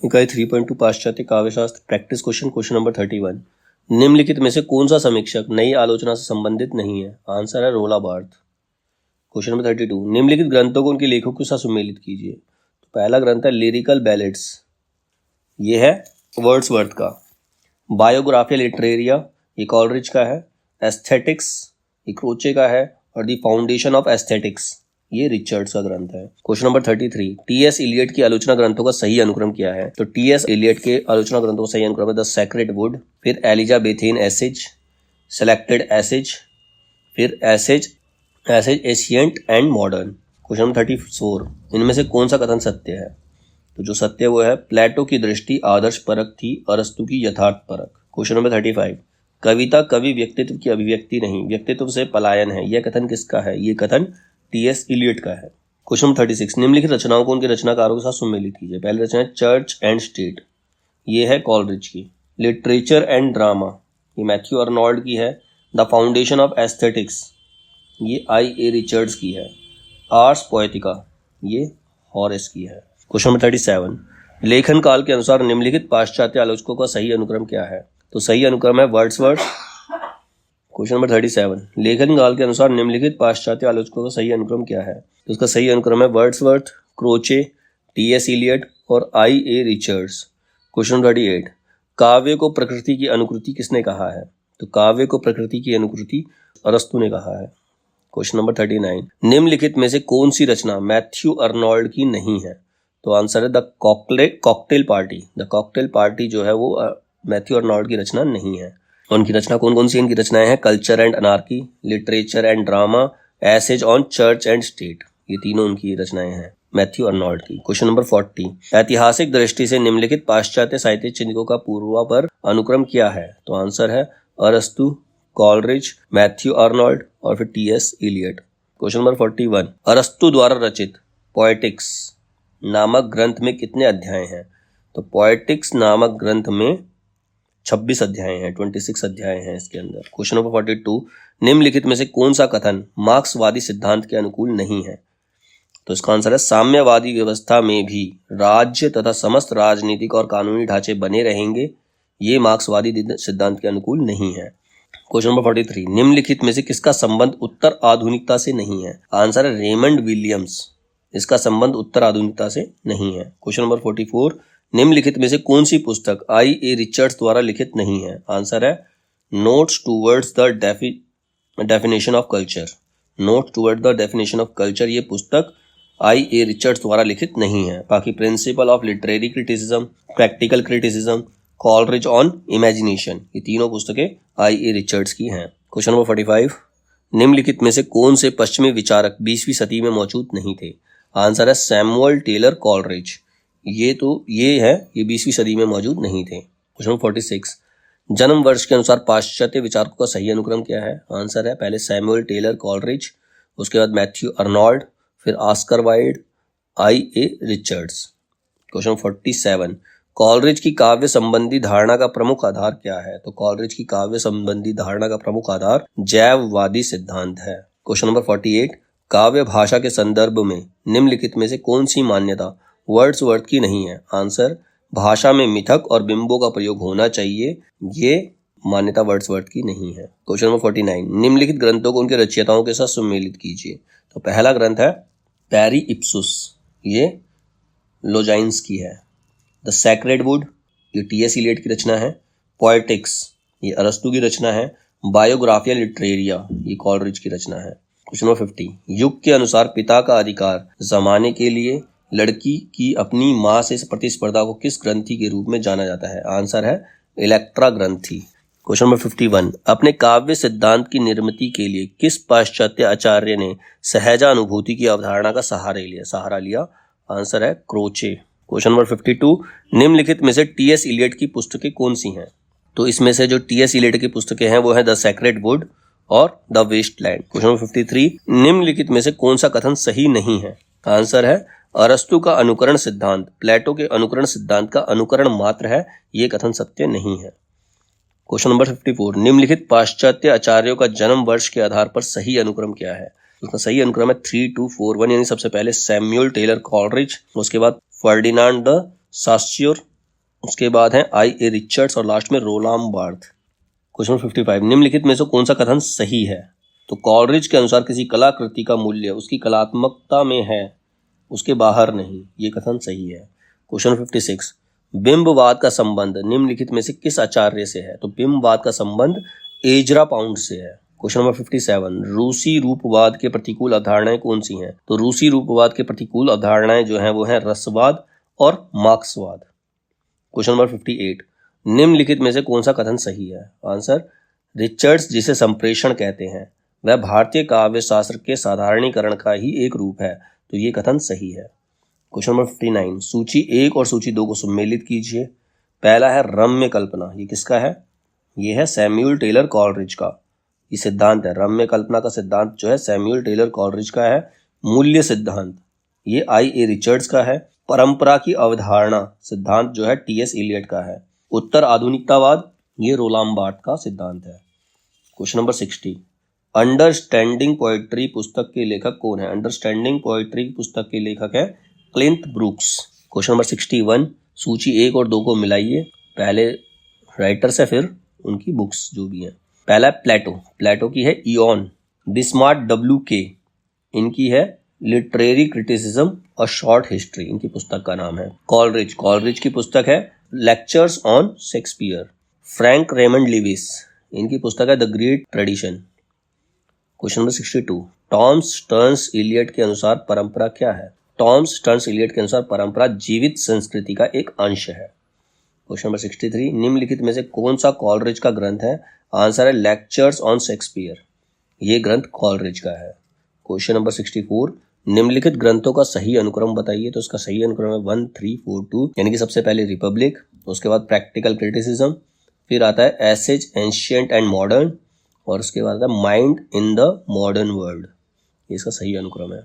इकाई 3.2 पाश्चात्य काव्यशास्त्र प्रैक्टिस क्वेश्चन नंबर 31। निम्नलिखित में से कौन सा समीक्षक नई आलोचना से संबंधित नहीं है? आंसर है रोला बार्थ। Question number 32। निम्नलिखित ग्रंथों को उनके लेखकों के साथ सुमेलित कीजिए। तो पहला ग्रंथ है लिरिकल बैलेट्स, ये है वर्ड्सवर्थ का। बायोग्राफिया लिटरेरिया, ये कॉलरिज का है। एस्थेटिक्स, ये क्रोचे का है। और द फाउंडेशन ऑफ एस्थेटिक्स, ये रिचर्ड्स का ग्रंथ है। Question number 33। टी.एस. इलियट की आलोचना ग्रंथों का सही अनुक्रम क्या है? तो टी.एस. इलियट के आलोचना ग्रंथों का सही अनुक्रम है द सेक्रेड वुड, फिर एलिजाबेथियन एसेज, सेलेक्टेड एसेज, फिर essays ancient and modern. Question number 34। इनमें से कौन सा कथन सत्य है? तो जो सत्य वो है प्लेटो की दृष्टि आदर्श परक थी, अरस्तु की यथार्थ परक। Question number 35। कविता कवि व्यक्तित्व की अभिव्यक्ति नहीं, व्यक्तित्व से पलायन है, यह कथन किसका है? ये कथन टी.एस. इलियट का है। Question number 36। निम्नलिखित रचनाओं को उनके रचनाकारों के साथ सुमेलित कीजिए। पहली रचना है चर्च एंड स्टेट, ये है कॉलरिज की। लिटरेचर एंड ड्रामा, ये मैथ्यू अर्नोल्ड की है। द फाउंडेशन ऑफ एस्थेटिक्स, ये आई.ए. रिचर्ड्स की है। आर्स पोएटिका, ये हॉरेस की है। Question number 37। लेखन काल के अनुसार निम्नलिखित पाश्चात्य आलोचकों का सही अनुक्रम क्या है? तो सही अनुक्रम है वर्ड्सवर्थ। Question number 37। लेखन काल के अनुसार निम्नलिखित पाश्चात्य आलोचकों का सही अनुक्रम क्या है? तो उसका सही अनुक्रम है वर्ड्सवर्थ, क्रोचे, टी.एस. इलियट और आई.ए. रिचर्ड्स। Question number 38। काव्य को प्रकृति की अनुकृति किसने कहा है? तो काव्य को प्रकृति की अनुकृति अरस्तु ने कहा है। Question number 39। निम्नलिखित में से कौन सी रचना मैथ्यू अर्नोल्ड की नहीं है? तो आंसर है the cocktail party. The cocktail party जो है वो मैथ्यू अर्नोल्ड की रचना नहीं है। उनकी रचना कौन कौन सी इनकी रचनाएं हैं? Culture and anarchy, literature and drama, essays on church and state, ये तीनों उनकी रचनाएं हैं मैथ्यू अर्नोल्ड की। Question number 40। ऐतिहासिक दृष्टि से निम्नलिखित पाश्चात्य साहित्य चिन्हों का पूर्वापर अनुक्रम क्या है? तो आंसर है अरस्तु, कॉलरिज, मैथ्यू अर्नोल्ड और फिर टी.एस. इलियट। Question number 41। अरस्तु द्वारा रचित पोएटिक्स नामक ग्रंथ में कितने अध्याय हैं? तो पोएटिक्स नामक ग्रंथ में 26 अध्याय हैं, 26 अध्याय हैं इसके अंदर। Question number 42। निम्नलिखित में से कौन सा कथन मार्क्सवादी सिद्धांत के अनुकूल नहीं है? तो इसका आंसर है साम्यवादी व्यवस्था में भी राज्य तथा समस्त राजनीतिक और कानूनी ढांचे बने रहेंगे, ये मार्क्सवादी सिद्धांत के अनुकूल नहीं है। Question number 43। निम्नलिखित में से किसका संबंध उत्तर आधुनिकता से नहीं है? आंसर है रेमंड विलियम्स, इसका संबंध उत्तर आधुनिकता से नहीं है। Question number 44। निम्नलिखित में से कौन सी पुस्तक आई.ए. रिचर्ड्स द्वारा लिखित नहीं है? आंसर है notes towards the definition of culture. Notes towards the definition of culture, ये पुस्तक आई.ए. रिचर्ड्स द्वारा लिखित नहीं है। बाकी principle of literary criticism, practical criticism, Coleridge on imagination, ये तीनों पुस्तकें आई.ए. रिचर्ड्स की हैं। Question number 45। निम्नलिखित में से कौन से पश्चिमी विचारक 20वीं सदी में मौजूद नहीं थे? आंसर है सैमुअल टेलर कॉलरिज, ये 20वीं सदी में मौजूद नहीं थे। Question number 46। जन्म वर्ष के अनुसार पाश्चात्य विचारकों का सही अनुक्रम क्या है? आंसर है पहले सैमुअल टेलर कॉलरिज, उसके बाद मैथ्यू अर्नोल्ड, फिर Oscar Wilde, IA. Richards. Question 47। Coleridge की काव्य संबंधी धारणा का प्रमुख आधार क्या है? तो कॉलरिज की काव्य संबंधी धारणा का प्रमुख आधार जैववादी सिद्धांत है। Question number 48। काव्य भाषा के संदर्भ में निम्नलिखित में से कौन सी मान्यता वर्ड्सवर्थ की नहीं है? आंसर भाषा में मिथक और बिंबों का प्रयोग होना चाहिए, ये मान्यता वर्ड्सवर्थ की नहीं है। Question number 49। निम्नलिखित ग्रंथों को उनके रचयिताओं के साथ सुमेलित कीजिए। तो पहला ग्रंथ है पैरी इप्सुस, ये लोजाइन्स की है। द सेक्रेड वुड, ये टी.एस. इलियट की रचना है। पोएटिक्स, ये अरस्तु की रचना है। बायोग्राफिया लिटरेरिया, ये कॉलरिज की रचना है। Question number 50। युग के अनुसार पिता का अधिकार जमाने के लिए लड़की की अपनी मां से प्रतिस्पर्धा को किस ग्रंथि के रूप में जाना जाता है? आंसर है इलेक्ट्रा ग्रंथि। Question number 51। अपने काव्य सिद्धांत की निर्मिति के लिए किस पाश्चात्य आचार्य ने सहजानुभूति की अवधारणा का सहारा लिया? आंसर है क्रोचे। Question number 52। निम्नलिखित में से टी.एस. इलियट की पुस्तकें कौन सी हैं? तो इसमें से जो टी.एस. इलियट की पुस्तकें हैं वो है द सेक्रेड वुड और द वेस्टलैंड। Question number 53। निम्नलिखित में से कौन सा कथन सही नहीं है? आंसर है अरस्तु का अनुकरण सिद्धांत प्लेटो के अनुकरण सिद्धांत का अनुकरण मात्र है, ये कथन सत्य नहीं है। Question number 54। निम्नलिखित पाश्चात्य आचार्यों का जन्म वर्ष के आधार पर सही अनुक्रम क्या है? उसका सही अनुक्रम है 3241, यानी सबसे पहले सैमुअल टेलर कॉलरिज, उसके बाद फर्डिनांड द सास्योर, उसके बाद है आई ए रिचर्ड्स और लास्ट में रोलाम बार्थ। क्वेश्चन 55, निम्नलिखित में से कौन सा कथन सही है? तो कॉलरिज के अनुसार किसी कलाकृति का मूल्य उसकी कलात्मकता में है, उसके बाहर नहीं। ये कथन सही है। क्वेश्चन 56, बिंबवाद का संबंध निम्नलिखित में से किस आचार्य से है? तो बिंबवाद का संबंध एजरा पाउंड से है। क्वेश्चन नंबर 57, रूसी रूपवाद के प्रतिकूल अवधारणाएं कौन सी हैं? तो रूसी रूपवाद के प्रतिकूल अवधारणाएं जो हैं वो हैं रसवाद और मार्क्सवाद। क्वेश्चन नंबर 58, निम्नलिखित में से कौन सा कथन सही है? आंसर, रिचर्ड्स जिसे संप्रेषण कहते हैं वह भारतीय काव्य शास्त्र के साधारणीकरण का ही एक रूप है। तो ये कथन सही है। क्वेश्चन नंबर 59, सूची 1 और सूची 2 को सम्मिलित कीजिए। पहला है रम्य कल्पना। ये किसका है? ये है सैमुअल टेलर कॉलरिज का। ये सिद्धांत है, रम्य कल्पना का सिद्धांत जो है सैमुअल टेलर कॉलरिज का है। मूल्य सिद्धांत ये आई ए रिचर्ड्स का है। परंपरा की अवधारणा सिद्धांत जो है टी.एस. इलियट का है। उत्तर आधुनिकतावाद ये रोलाम बार्थ का सिद्धांत है। क्वेश्चन नंबर 60, अंडरस्टैंडिंग पोएट्री पुस्तक के लेखक कौन है? अंडरस्टैंडिंग पोएट्री पुस्तक के लेखक है क्लिंट ब्रूक्स। क्वेश्चन नंबर 61, सूची 1 और 2 को मिलाइए। पहले राइटर्स है, फिर उनकी बुक्स जो भी हैं। पहला है प्लेटो। प्लेटो की है इयॉन। Bismarck W.K. इनकी है literary criticism a short history, इनकी पुस्तक का नाम है। कॉलरिज की पुस्तक है lectures on Shakespeare. Frank Raymond Leavis, इनकी पुस्तक है the great tradition. Question number 62, Thomas Stearns Eliot के अनुसार परंपरा क्या है? टॉमस स्टर्न्स इलियट के अनुसार परंपरा जीवित संस्कृति का एक अंश है। क्वेश्चन नंबर 63, निम्नलिखित में से कौन सा कॉलरिज का ग्रंथ है? आंसर है लेक्चर्स ऑन शेक्सपियर। ये ग्रंथ कॉलरिज का है। क्वेश्चन नंबर 64, निम्नलिखित ग्रंथों का सही अनुक्रम बताइए। तो इसका सही अनुक्रम है 1, 3, 4, 2, यानी कि सबसे पहले रिपब्लिक, उसके बाद प्रैक्टिकल क्रिटिसिज्म, फिर आता है एसेज एंशिएंट एंड मॉडर्न, और उसके बाद आता है mind in the modern world. ये इसका सही अनुक्रम है।